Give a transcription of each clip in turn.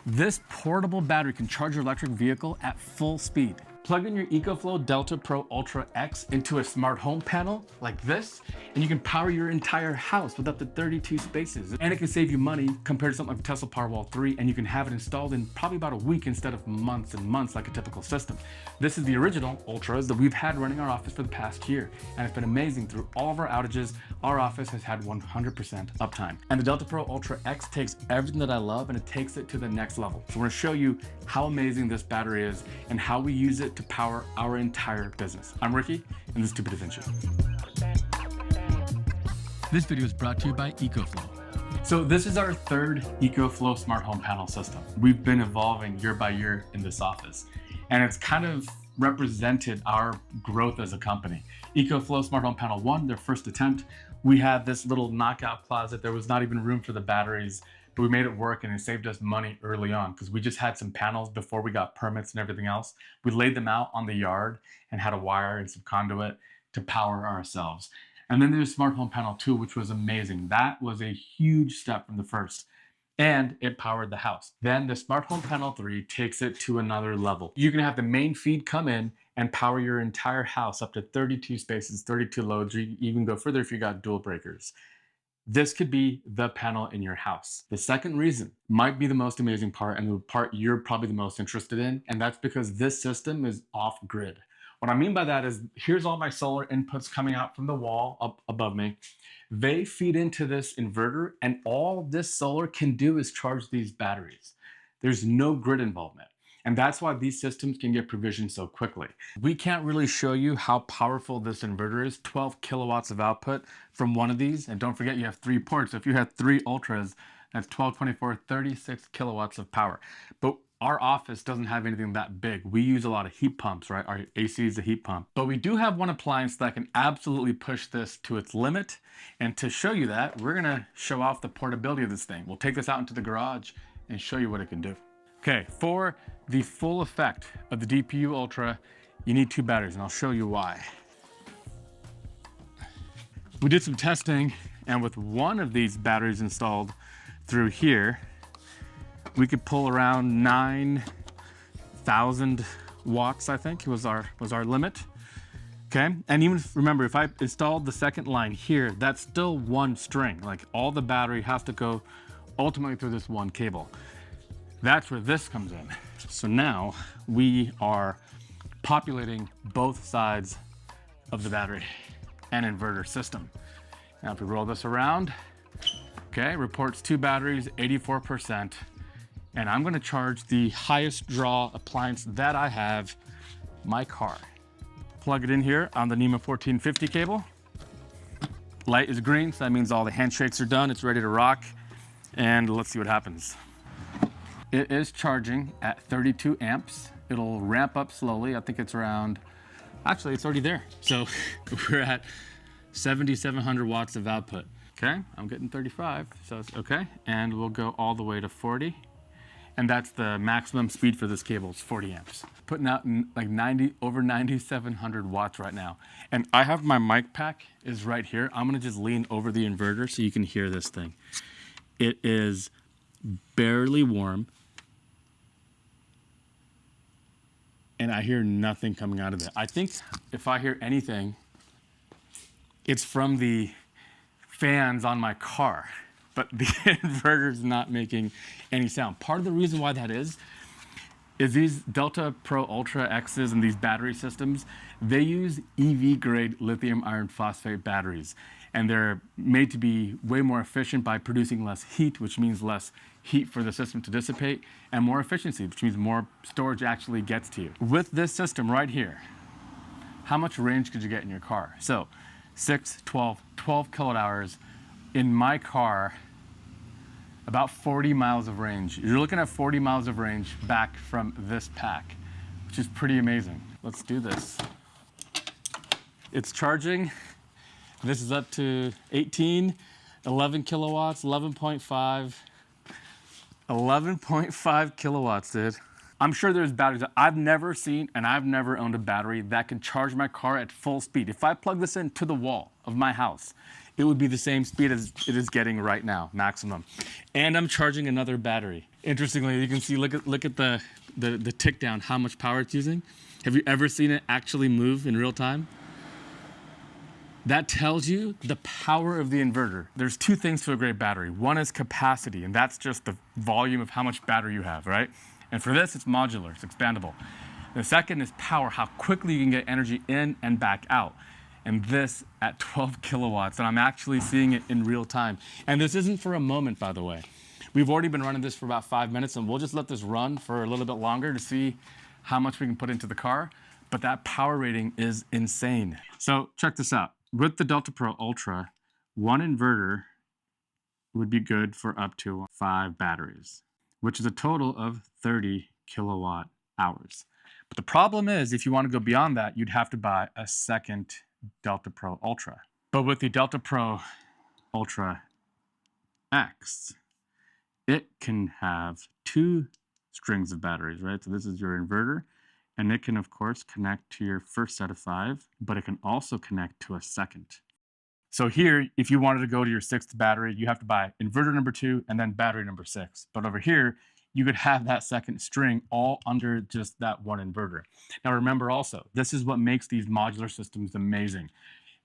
This portable battery can charge your electric vehicle at full speed. Plug in your EcoFlow Delta Ultra X into a smart home panel like this, and you can power your entire house with up to 32 spaces. And it can save you money compared to something like Tesla Powerwall 3, and you can have it installed in probably about a week instead of months and months like a typical system. This is the original Ultras that we've had running our office for the past year, and it's been amazing. Through all of our outages, our office has had 100% uptime. And the Delta Ultra X takes everything that I love and it takes it to the next level. So we're gonna show you how amazing this battery is and how we use it to power our entire business. I'm Ricky, and this is Stupid Da Vinci. This video is brought to you by EcoFlow. So this is our third EcoFlow smart home panel system. We've been evolving year by year in this office, and it's kind of represented our growth as a company. EcoFlow Smart Home Panel 1, their first attempt, we had this little knockout closet. There was not even room for the batteries, but we made it work, and it saved us money early on because we just had some panels before we got permits and everything else. We laid them out on the yard and had a wire and some conduit to power ourselves. And then there's Smart Home Panel 2, which was amazing. That was a huge step from the first, and it powered the house. Then the Smart Home Panel 3 takes it to another level. You can have the main feed come in and power your entire house up to 32 spaces, 32 loads, or you can even go further if you got dual breakers. This could be the panel in your house. The second reason might be the most amazing part and the part you're probably the most interested in, and that's because this system is off-grid. What I mean by that is, here's all my solar inputs coming out from the wall up above me. They feed into this inverter, and all this solar can do is charge these batteries. There's no grid involvement. And that's why these systems can get provisioned so quickly. We can't really show you how powerful this inverter is. 12 kilowatts of output from one of these. And don't forget, you have 3 ports. So if you have 3 Ultras, that's 12, 24, 36 kilowatts of power. But our office doesn't have anything that big. We use a lot of heat pumps, right? Our AC is a heat pump. But we do have one appliance that can absolutely push this to its limit. And to show you that, we're gonna show off the portability of this thing. We'll take this out into the garage and show you what it can do. Okay, for the full effect of the DPU Ultra, you need 2 batteries, and I'll show you why. We did some testing, and with one of these batteries installed through here, we could pull around 9,000 watts, I think was our limit. Okay, and even remember, if I installed the second line here, that's still one string. Like, all the battery has to go ultimately through this one cable. That's where this comes in. So now we are populating both sides of the battery and inverter system. Now if we roll this around, okay, reports 2 batteries, 84%. And I'm gonna charge the highest draw appliance that I have, my car. Plug it in here on the NEMA 1450 cable. Light is green, so that means all the handshakes are done. It's ready to rock. And let's see what happens. It is charging at 32 amps. It'll ramp up slowly. I think it's around, actually it's already there. So we're at 7,700 watts of output. Okay, I'm getting 35, so it's okay. And we'll go all the way to 40. And that's the maximum speed for this cable, it's 40 amps. Putting out like over 9,700 watts right now. And I have my mic pack is right here. I'm gonna just lean over the inverter so you can hear this thing. It is barely warm. And I hear nothing coming out of it. I think if I hear anything, it's from the fans on my car, but the inverter's not making any sound. Part of the reason why that is these Delta Ultra X's and these battery systems, they use EV grade lithium iron phosphate batteries. And they're made to be way more efficient by producing less heat, which means less heat for the system to dissipate, and more efficiency, which means more storage actually gets to you. With this system right here, how much range could you get in your car? So 6, 12 kilowatt hours. In my car, about 40 miles of range. You're looking at 40 miles of range back from this pack, which is pretty amazing. Let's do this. It's charging. This is up to 18, 11 kilowatts, 11.5 kilowatts, dude. I'm sure there's batteries that I've never seen, and I've never owned a battery that can charge my car at full speed. If I plug this into the wall of my house, it would be the same speed as it is getting right now, maximum. And I'm charging another battery. Interestingly, you can see, look at the tick down, how much power it's using. Have you ever seen it actually move in real time? That tells you the power of the inverter. There's two things to a great battery. One is capacity, and that's just the volume of how much battery you have, right? And for this, it's modular, it's expandable. The second is power, how quickly you can get energy in and back out. And this at 12 kilowatts, and I'm actually seeing it in real time. And this isn't for a moment, by the way. We've already been running this for about 5 minutes, and we'll just let this run for a little bit longer to see how much we can put into the car. But that power rating is insane. So check this out. With the Delta Pro Ultra, one inverter would be good for up to 5 batteries, which is a total of 30 kilowatt hours. But the problem is, if you want to go beyond that, you'd have to buy a second Delta Pro Ultra. But with the Delta Pro Ultra X, it can have 2 strings of batteries, right? So this is your inverter, and it can, of course, connect to your first set of 5, but it can also connect to a second. So here, if you wanted to go to your 6th battery, you have to buy inverter number 2 and then battery number 6. But over here, you could have that second string all under just that one inverter. Now remember also, this is what makes these modular systems amazing.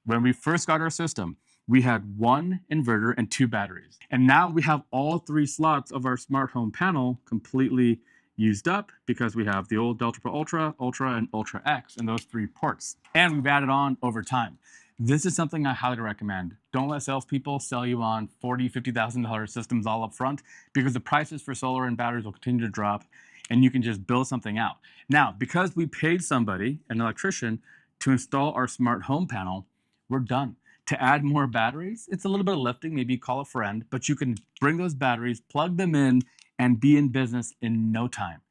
When we first got our system, we had 1 inverter and 2 batteries. And now we have all 3 slots of our smart home panel completely used up because we have the old Delta Pro Ultra, Ultra, and Ultra X, and those 3 ports. And we've added on over time. This is something I highly recommend. Don't let salespeople sell you on $40,000, $50,000 systems all up front, because the prices for solar and batteries will continue to drop and you can just build something out. Now, because we paid somebody, an electrician, to install our smart home panel, we're done. To add more batteries, it's a little bit of lifting, maybe call a friend, but you can bring those batteries, plug them in, and be in business in no time.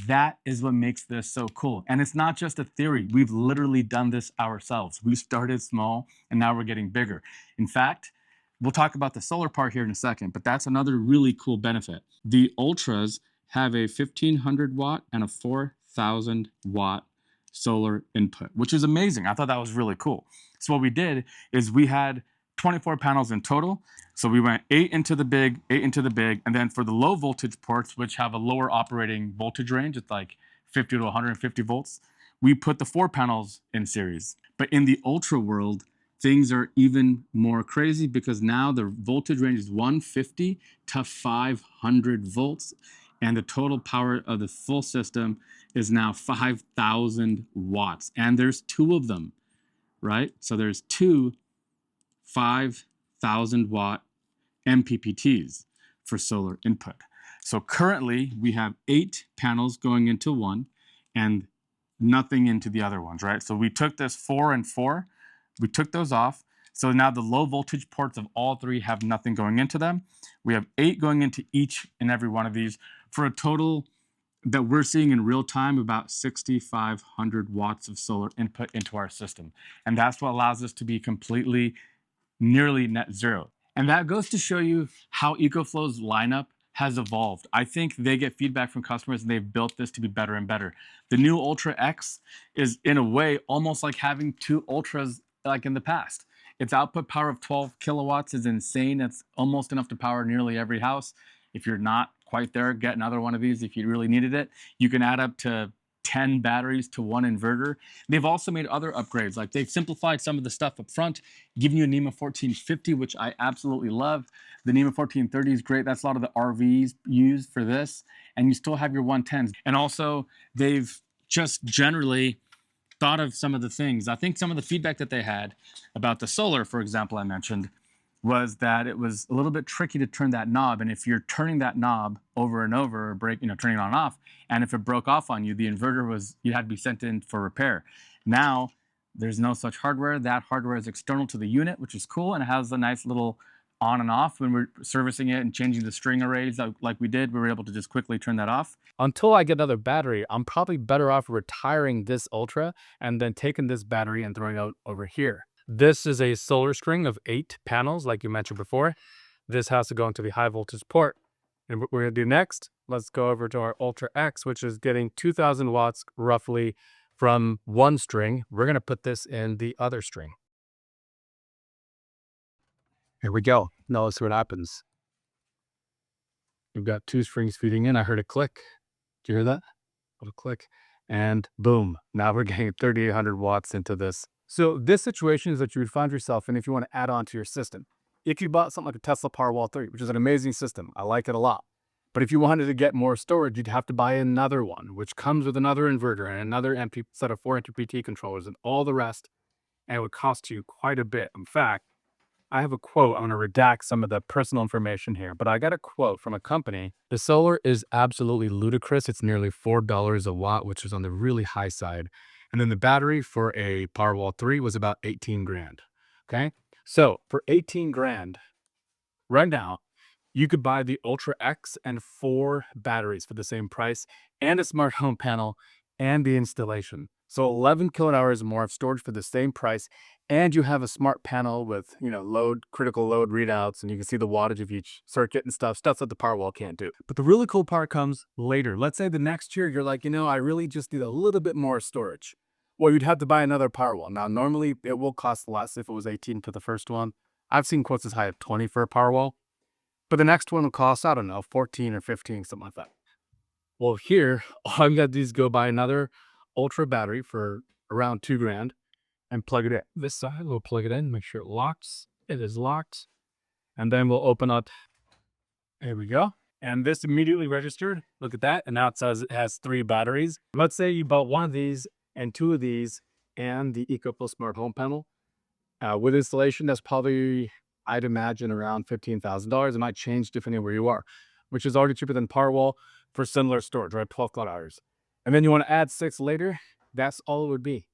That is what makes this so cool. And it's not just a theory. We've literally done this ourselves. We started small and now we're getting bigger. In fact, we'll talk about the solar part here in a second, but that's another really cool benefit. The Ultras have a 1500 watt and a 4000 watt solar input, which is amazing. I thought that was really cool. So what we did is we had 24 panels in total. So we went 8 into the big, 8 into the big, and then for the low voltage ports, which have a lower operating voltage range, it's like 50 to 150 volts, we put the 4 panels in series. But in the Ultra world, things are even more crazy because now the voltage range is 150 to 500 volts, and the total power of the full system is now 5,000 watts. And there's 2 of them, right? So there's 2 5,000 watt MPPTs for solar input. So currently we have 8 panels going into one and nothing into the other ones, right? So we took this 4 and 4, we took those off. So now the low voltage ports of all 3 have nothing going into them. We have 8 going into each and every one of these for a total that we're seeing in real time about 6,500 watts of solar input into our system. And that's what allows us to be completely nearly net zero. And that goes to show you how EcoFlow's lineup has evolved. I think they get feedback from customers and they've built this to be better and better. The new Ultra X is in a way almost like having 2 Ultras like in the past. Its output power of 12 kilowatts is insane. It's almost enough to power nearly every house. If you're not quite there, get another one of these if you really needed it. You can add up to 10 batteries to 1 inverter. They've also made other upgrades, like they've simplified some of the stuff up front, giving you a NEMA 1450, which I absolutely love. The NEMA 1430 is great. That's a lot of the RVs use for this. And you still have your 110s. And also, they've just generally thought of some of the things. I think some of the feedback that they had about the solar, for example, I mentioned, was that it was a little bit tricky to turn that knob. And if you're turning that knob over and over, or turning it on and off, and if it broke off on you, the inverter you had to be sent in for repair. Now, there's no such hardware. That hardware is external to the unit, which is cool, and it has a nice little on and off. When we're servicing it and changing the string arrays like we did, we were able to just quickly turn that off. Until I get another battery, I'm probably better off retiring this Ultra and then taking this battery and throwing it over here. This is a solar string of 8 panels, like you mentioned before. This has to go into the high voltage port. And what we're going to do next, let's go over to our Ultra X, which is getting 2,000 watts roughly from one string. We're going to put this in the other string. Here we go. Notice what happens. We've got 2 strings feeding in. I heard a click. Do you hear that? A little click. And boom, now we're getting 3,800 watts into this. So this situation is that you would find yourself in if you want to add on to your system. If you bought something like a Tesla Powerwall 3, which is an amazing system, I like it a lot. But if you wanted to get more storage, you'd have to buy another one, which comes with another inverter and another set of 4 MPPT controllers and all the rest. And it would cost you quite a bit. In fact, I have a quote. I'm going to redact some of the personal information here, but I got a quote from a company. The solar is absolutely ludicrous. It's nearly $4 a watt, which is on the really high side. And then the battery for a Powerwall 3 was about 18 grand. Okay. So for 18 grand right now, you could buy the Ultra X and 4 batteries for the same price and a smart home panel and the installation. So 11 kilowatt hours more of storage for the same price. And you have a smart panel with, critical load readouts, and you can see the wattage of each circuit and stuff that the Powerwall can't do. But the really cool part comes later. Let's say the next year you're like, I really just need a little bit more storage. Well, you'd have to buy another Powerwall. Now, normally it will cost less if it was 18 for the first one. I've seen quotes as high as 20 for a Powerwall. But the next one will cost, I don't know, 14 or 15, something like that. Well, here, all I've got to do is go buy another Ultra battery for around 2 grand and plug it in. This side, we'll plug it in, make sure it locks. It is locked. And then we'll open up. There we go. And this immediately registered. Look at that. And now it says it has 3 batteries. Let's say you bought one of these and 2 of these and the EcoFlow Smart Home Panel. With installation, that's probably, I'd imagine, around $15,000. It might change depending on where you are, which is already cheaper than Powerwall for similar storage, right? 12 kilowatt hours. And then you want to add 6 later, that's all it would be.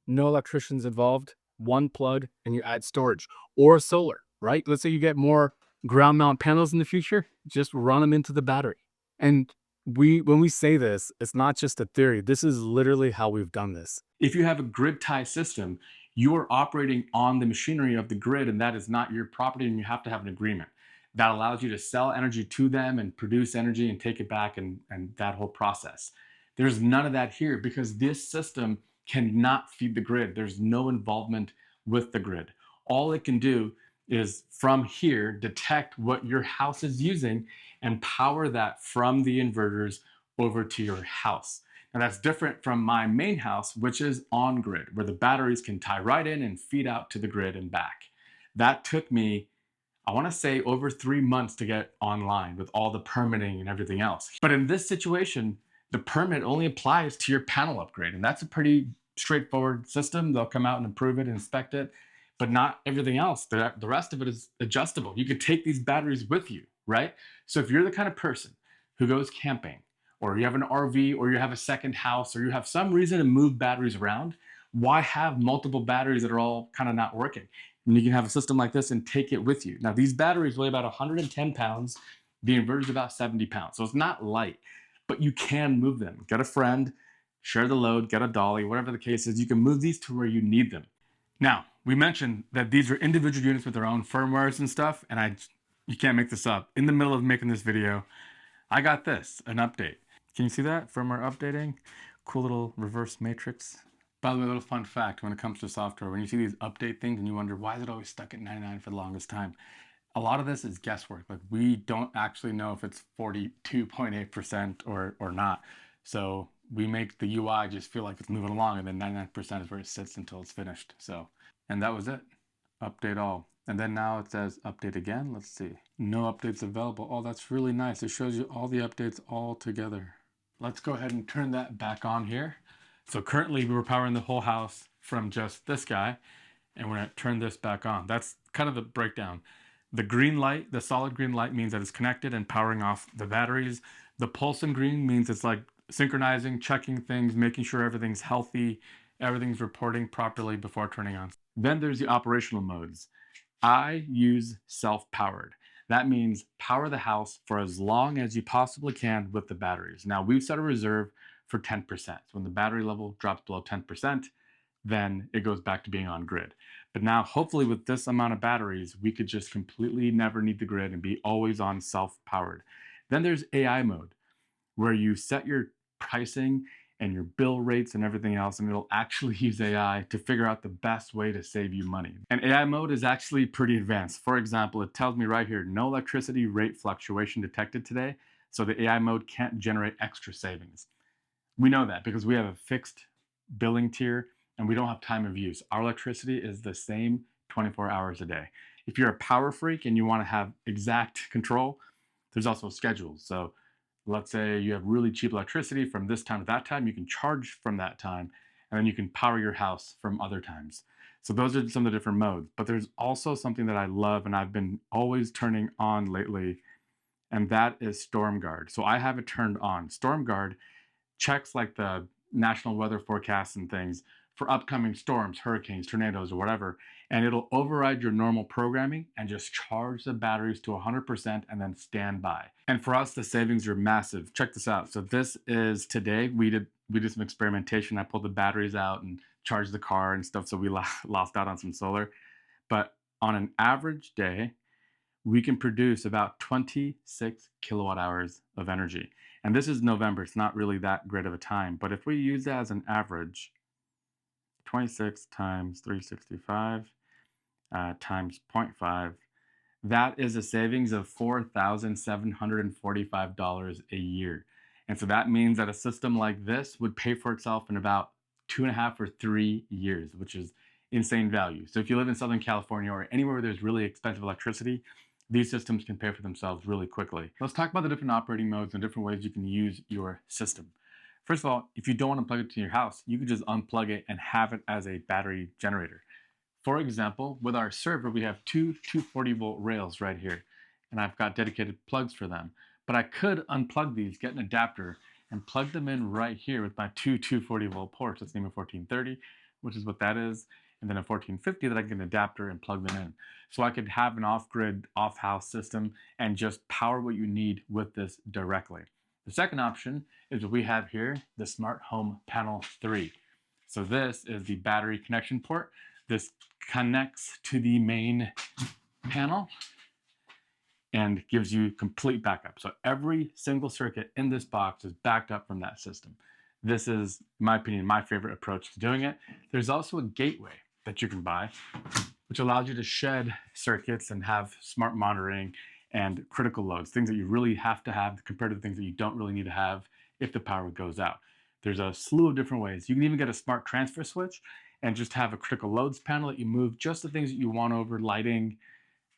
No electricians involved, 1 plug, and you add storage or solar, right? Let's say you get more ground mount panels in the future, just run them into the battery. And when we say this, it's not just a theory. This is literally how we've done this. If you have a grid tie system, you are operating on the machinery of the grid, and that is not your property, and you have to have an agreement that allows you to sell energy to them and produce energy and take it back and that whole process. There's none of that here because this system cannot feed the grid. There's no involvement with the grid. All it can do is from here detect what your house is using and power that from the inverters over to your house. Now that's different from my main house, which is on grid, where the batteries can tie right in and feed out to the grid and back. That took me, I want to say, over 3 months to get online with all the permitting and everything else. But in this situation, the permit only applies to your panel upgrade, and that's a pretty straightforward system. They'll come out and approve it, inspect it, but not everything else. The rest of it is adjustable. You could take these batteries with you, right? So if you're the kind of person who goes camping, or you have an RV, or you have a second house, or you have some reason to move batteries around, why have multiple batteries that are all kind of not working? And you can have a system like this and take it with you. Now, these batteries weigh about 110 pounds. The inverter is about 70 pounds. So it's not light, but you can move them. Get a friend, share the load, get a dolly, whatever the case is. You can move these to where you need them. Now, we mentioned that these are individual units with their own firmwares and stuff, and you can't make this up. In the middle of making this video, I got this, an update. Can you see that? Firmware updating. Cool little reverse matrix. By the way, a little fun fact when it comes to software, when you see these update things and you wonder, why is it always stuck at 99 for the longest time? A lot of this is guesswork. Like, we don't actually know if it's 42.8% or not. So we make the UI just feel like it's moving along, and then 99% is where it sits until it's finished. So, and that was it. Update all. And then now it says update again. Let's see. No updates available. Oh, that's really nice. It shows you all the updates all together. Let's go ahead and turn that back on here. So currently we were powering the whole house from just this guy, and we're gonna turn this back on. That's kind of the breakdown. The green light, the solid green light, means that it's connected and powering off the batteries. The pulsing green means it's like synchronizing, checking things, making sure everything's healthy, everything's reporting properly before turning on. Then there's the operational modes. I use self-powered. That means power the house for as long as you possibly can with the batteries. Now, we've set a reserve for 10%. So when the battery level drops below 10%, then it goes back to being on grid. But now, hopefully with this amount of batteries, we could just completely never need the grid and be always on self-powered. Then there's AI mode, where you set your pricing and your bill rates and everything else, and it'll actually use AI to figure out the best way to save you money. And AI mode is actually pretty advanced. For example, it tells me right here, no electricity rate fluctuation detected today. So the AI mode can't generate extra savings. We know that because we have a fixed billing tier and we don't have time of use. Our electricity is the same 24 hours a day. If you're a power freak and you want to have exact control, there's also schedules. So let's say you have really cheap electricity from this time to that time, you can charge from that time, and then you can power your house from other times. So those are some of the different modes. But there's also something that I love and I've been always turning on lately, and that is Storm Guard. So I have it turned on. Storm Guard checks like the national weather forecasts and things for upcoming storms, hurricanes, tornadoes, or whatever, and it'll override your normal programming and just charge the batteries to 100% and then stand by. And for us, the savings are massive. Check this out. So this is today. We did some experimentation. I pulled the batteries out and charged the car and stuff, so we lost out on some solar. But on an average day, we can produce about 26 kilowatt hours of energy. And this is November. It's not really that great of a time. But if we use that as an average, 26 times 365 times 0.5, that is a savings of $4,745 a year. And so that means that a system like this would pay for itself in about 2.5 or 3 years, which is insane value. So if you live in Southern California or anywhere where there's really expensive electricity, these systems can pay for themselves really quickly. Let's talk about the different operating modes and different ways you can use your system. First of all, if you don't want to plug it to your house, you can just unplug it and have it as a battery generator. For example, with our server, we have two 240-volt rails right here, and I've got dedicated plugs for them. But I could unplug these, get an adapter, and plug them in right here with my two 240-volt ports. Let's name a 1430, which is what that is, and then a 1450 that I can get an adapter and plug them in. So I could have an off-grid, off-house system and just power what you need with this directly. The second option is what we have here, the Smart Home Panel 3. So this is the battery connection port. This connects to the main panel and gives you complete backup. So every single circuit in this box is backed up from that system. This is, in my opinion, my favorite approach to doing it. There's also a gateway that you can buy, which allows you to shed circuits and have smart monitoring and critical loads, things that you really have to have compared to the things that you don't really need to have if the power goes out. There's a slew of different ways. You can even get a smart transfer switch and just have a critical loads panel that you move just the things that you want over, lighting,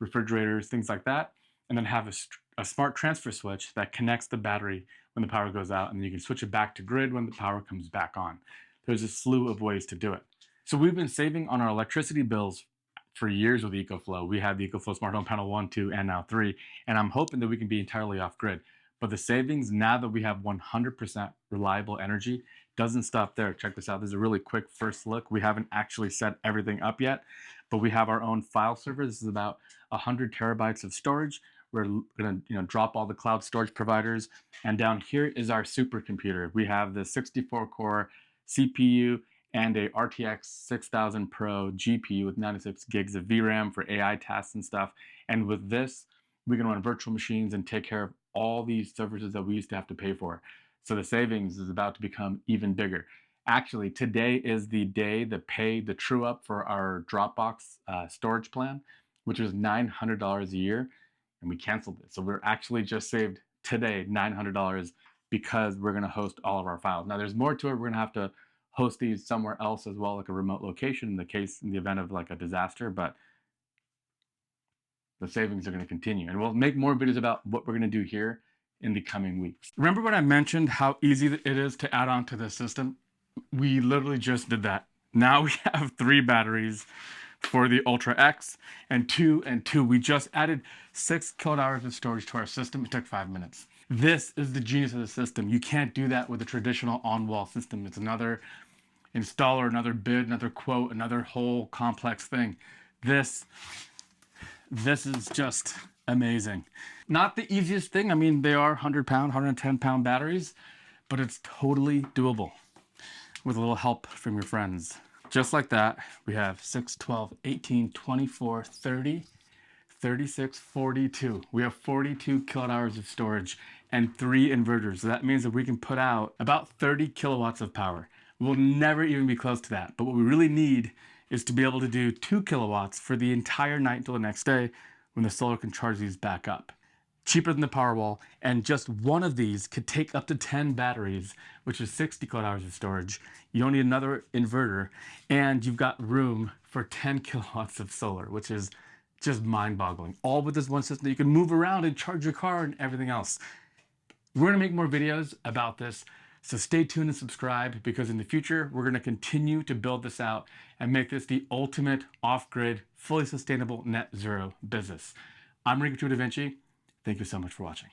refrigerators, things like that, and then have a smart transfer switch that connects the battery when the power goes out, and then you can switch it back to grid when the power comes back on. There's a slew of ways to do it. So we've been saving on our electricity bills for years with EcoFlow. We have the EcoFlow Smart Home Panel 1, 2, and now 3, and I'm hoping that we can be entirely off grid. But the savings, now that we have 100% reliable energy, doesn't stop there. Check this out. This is a really quick first look. We haven't actually set everything up yet, but we have our own file server. This is about 100 terabytes of storage. We're going to drop all the cloud storage providers. And down here is our supercomputer. We have the 64-core CPU and a RTX 6000 Pro GPU with 96 gigs of VRAM for AI tasks and stuff. And with this, we can run virtual machines and take care of all these services that we used to have to pay for. So the savings is about to become even bigger. Actually, today is the day, the true up for our Dropbox storage plan, which was $900 a year, and we canceled it. So we're actually just saved today $900 because we're gonna host all of our files. Now there's more to it. We're gonna have to host these somewhere else as well, like a remote location in the event of like a disaster, but the savings are going to continue. And we'll make more videos about what we're going to do here in the coming weeks. Remember when I mentioned how easy it is to add on to this system? We literally just did that. Now we have 3 batteries for the Ultra X and 2 and 2. We just added 6 kilowatt hours of storage to our system. It took 5 minutes. This is the genius of the system. You can't do that with a traditional on-wall system. It's another installer, another bid, another quote, another whole complex thing. This is just amazing. Not the easiest thing. I mean, they are 100-pound, 110-pound batteries, but it's totally doable with a little help from your friends. Just like that, we have 6, 12, 18, 24, 30, 36, 42. We have 42 kilowatt hours of storage and 3 inverters. So that means that we can put out about 30 kilowatts of power. We'll never even be close to that. But what we really need is to be able to do 2 kilowatts for the entire night until the next day when the solar can charge these back up. cheaper than the Powerwall, and just one of these could take up to 10 batteries, which is 60 kWh of storage. You don't need another inverter, and you've got room for 10 kilowatts of solar, which is just mind-boggling. All with this one system that you can move around and charge your car and everything else. We're gonna make more videos about this, so stay tuned and subscribe, because in the future, we're gonna continue to build this out and make this the ultimate off-grid, fully sustainable net zero business. I'm Vinci. Thank you so much for watching.